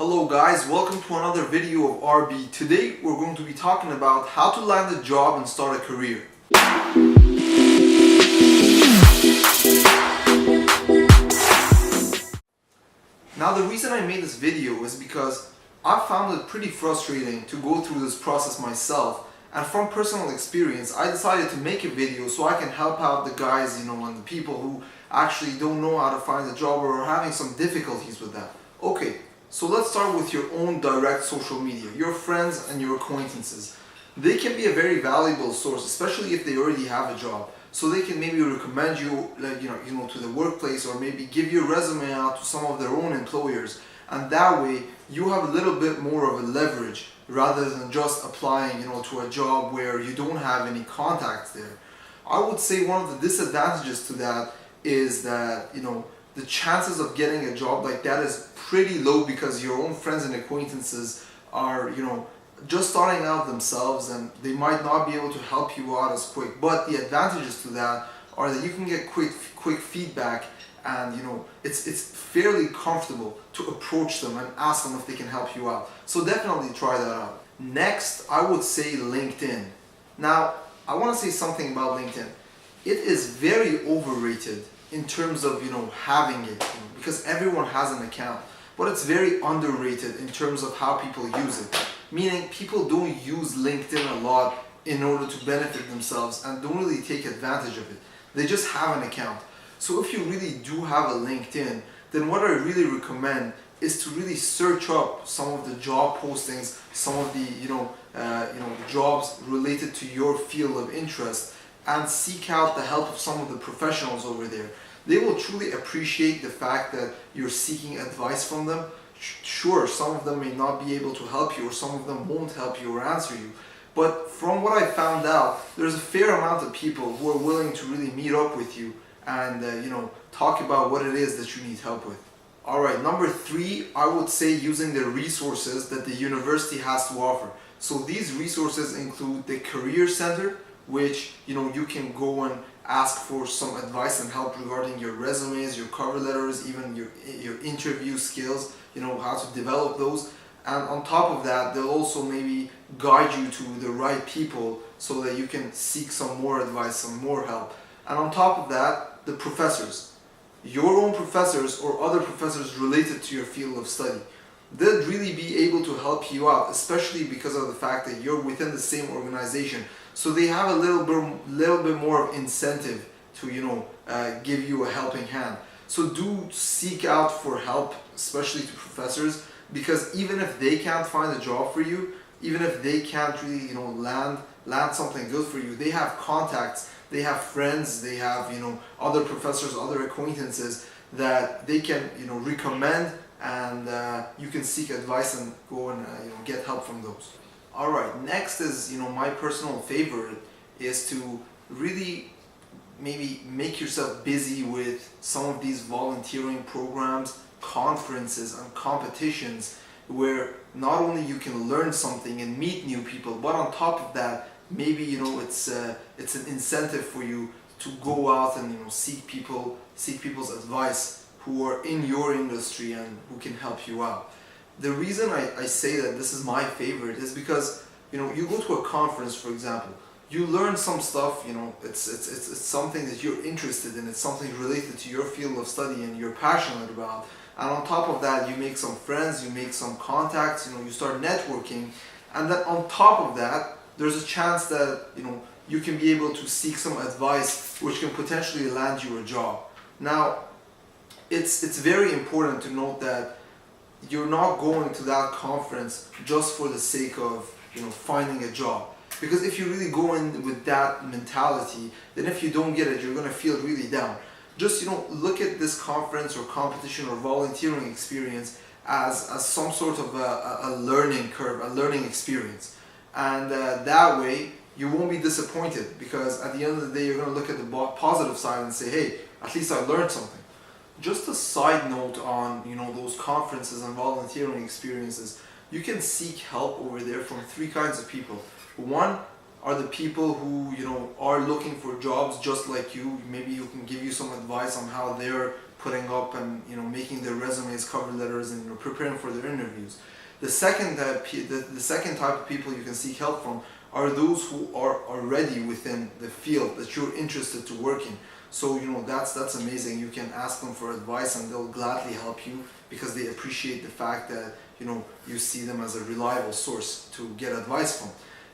Hello guys, welcome to another video of RB. Today we're going to be talking about how to land a job and start a career. Now the reason I made this video is because I found it pretty frustrating to go through this process myself, and from personal experience I decided to make a video so I can help out the guys, and the people who actually don't know how to find a job or are having some difficulties with that. Okay. So let's start with your own direct social media, your friends and your acquaintances. They can be a very valuable source, especially if they already have a job. So they can maybe recommend you, to the workplace, or maybe give your resume out to some of their own employers. And that way, you have a little bit more of a leverage rather than just applying, to a job where you don't have any contacts there. I would say one of the disadvantages to that is that, the chances of getting a job like that is pretty low because your own friends and acquaintances are, just starting out themselves, and they might not be able to help you out as quick. But the advantages to that are that you can get quick feedback, and it's fairly comfortable to approach them and ask them if they can help you out. So definitely try that out. Next, I would say LinkedIn. Now, I want to say something about LinkedIn. It is very overrated in terms of having it, because everyone has an account, but it's very underrated in terms of how people use it. Meaning people don't use LinkedIn a lot in order to benefit themselves and don't really take advantage of it. They just have an account. So if you really do have a LinkedIn, then what I really recommend is to really search up some of the job postings, some of the jobs related to your field of interest, and seek out the help of some of the professionals over there. They will truly appreciate the fact that you're seeking advice from them. Sure, some of them may not be able to help you, or some of them won't help you or answer you. But from what I found out, there's a fair amount of people who are willing to really meet up with you and talk about what it is that you need help with. Alright, number 3, I would say using the resources that the university has to offer. So these resources include the Career Center, which you can go and ask for some advice and help regarding your resumes, your cover letters, even your interview skills, how to develop those. And on top of that, they'll also maybe guide you to the right people so that you can seek some more advice, some more help. And on top of that, the professors, your own professors or other professors related to your field of study. They'll really be able to help you out, especially because of the fact that you're within the same organization. So they have a little bit more of incentive to give you a helping hand. So do seek out for help, especially to professors, because even if they can't find a job for you, even if they can't really land something good for you, they have contacts, they have friends, they have other professors, other acquaintances that they can recommend, and you can seek advice and go and get help from those. Alright, next is my personal favorite is to really maybe make yourself busy with some of these volunteering programs, conferences and competitions where not only you can learn something and meet new people, but on top of that, maybe it's an incentive for you to go out and seek people's advice who are in your industry and who can help you out. The reason I say that this is my favorite is because you go to a conference, for example, you learn some stuff, it's something that you're interested in, it's something related to your field of study and you're passionate about, and on top of that you make some friends, you make some contacts, you start networking, and then on top of that there's a chance that you can be able to seek some advice which can potentially land you a job. Now it's very important to note that you're not going to that conference just for the sake of finding a job, because if you really go in with that mentality, then if you don't get it, you're going to feel really down. Just look at this conference or competition or volunteering experience as some sort of a learning curve, a learning experience, and that way you won't be disappointed, because at the end of the day you're going to look at the positive side and say, hey, at least I learned something. Just a side note on those conferences and volunteering experiences, you can seek help over there from 3 kinds of people. One are the people who are looking for jobs just like you. Maybe you can give you some advice on how they're putting up and making their resumes, cover letters, and preparing for their interviews. The second type of people you can seek help from are those who are already within the field that you're interested to work in. So that's amazing. You can ask them for advice and they'll gladly help you because they appreciate the fact that you see them as a reliable source to get advice from.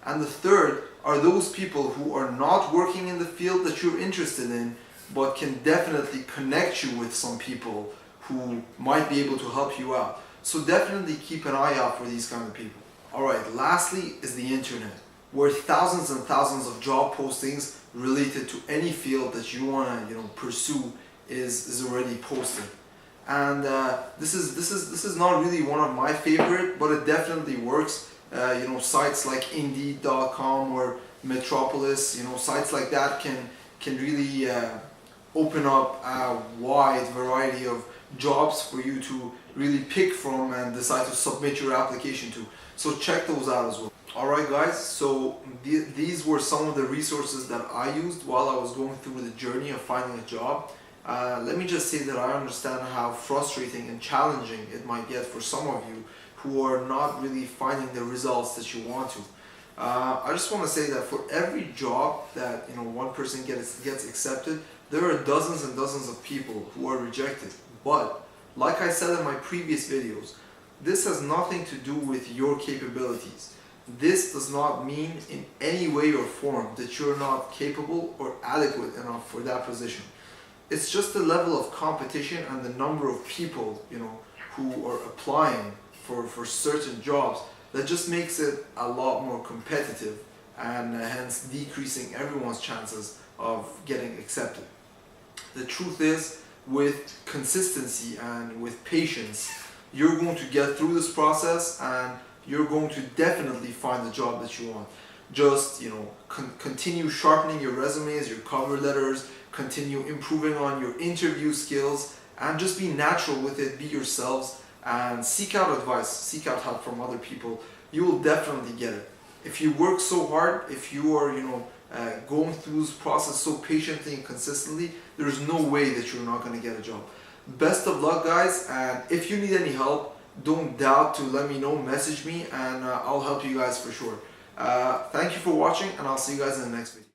And the third are those people who are not working in the field that you're interested in, but can definitely connect you with some people who might be able to help you out. So definitely keep an eye out for these kind of people. Alright, lastly is the internet, where thousands and thousands of job postings related to any field that you want to pursue is already posted. And this is not really one of my favorite, but it definitely works. Sites like Indeed.com or Metropolis, sites like that can really open up a wide variety of jobs for you to really pick from and decide to submit your application to. So check those out as well. Alright guys, so these were some of the resources that I used while I was going through the journey of finding a job. Let me just say that I understand how frustrating and challenging it might get for some of you who are not really finding the results that you want to. I just want to say that for every job that one person gets accepted, there are dozens and dozens of people who are rejected. But like I said in my previous videos, this has nothing to do with your capabilities. This does not mean in any way or form that you're not capable or adequate enough for that position. It's just the level of competition and the number of people who are applying for certain jobs that just makes it a lot more competitive and hence decreasing everyone's chances of getting accepted. The truth is, with consistency and with patience, you're going to get through this process and you're going to definitely find the job that you want. Just continue sharpening your resumes, your cover letters, continue improving on your interview skills, and just be natural with it, be yourselves, and seek out advice, seek out help from other people. You will definitely get it. If you work so hard, if you are going through this process so patiently and consistently, there's no way that you're not going to get a job. Best of luck guys, and if you need any help, don't doubt to let me know, message me, and I'll help you guys for sure. Thank you for watching, and I'll see you guys in the next video.